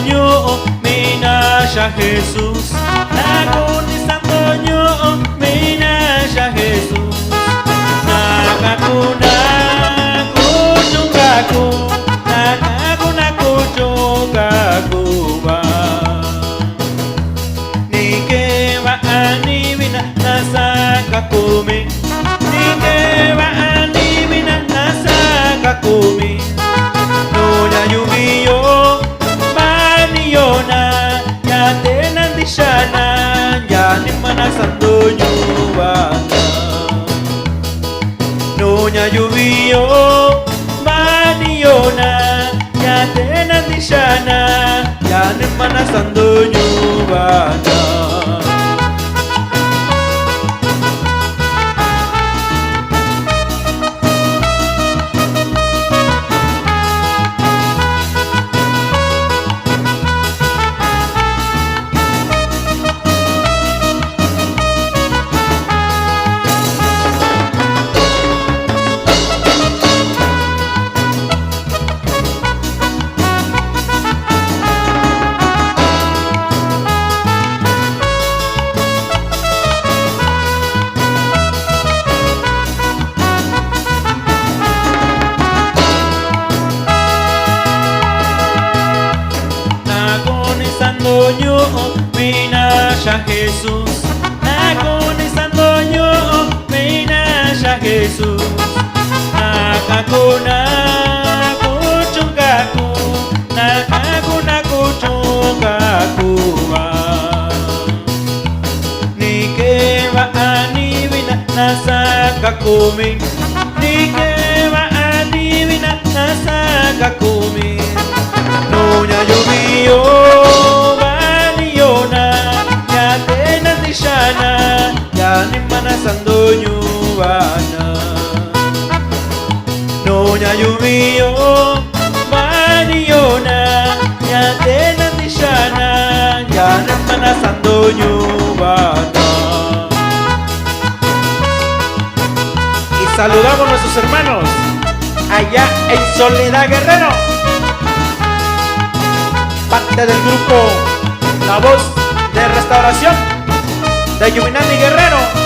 Santoño, Minasha Jesús. Naguni Santoño, Minasha Jesús. Nakakuna kuchungaku, nakakuna kuchungakuba. Nikeba anivina nasaka kumi, nikeba anivina nasaka kumi. Nonya yumiyo maniyona yatena ndishana yani mana Santoño bana. Nonya yumiyo maniyona yatena ndishana yani mana Santoño bana. Santoño, Minasha Jesús. Naguni Santoño, Minasha Jesús. Nakakuna kuchungaku, nakakuna kuchungakuba. Nikeba anivina nasaka kumi, nikeba anivina nasaka kumi. Nonya yumiyo yani mana Santoño bana. Nonya yumiyo maniyona yatena ndishana yani mana Santoño bana. Y saludamos a nuestros hermanos allá en Soledad Guerrero, parte del grupo La Voz de Restauración de Yuminami Guerrero.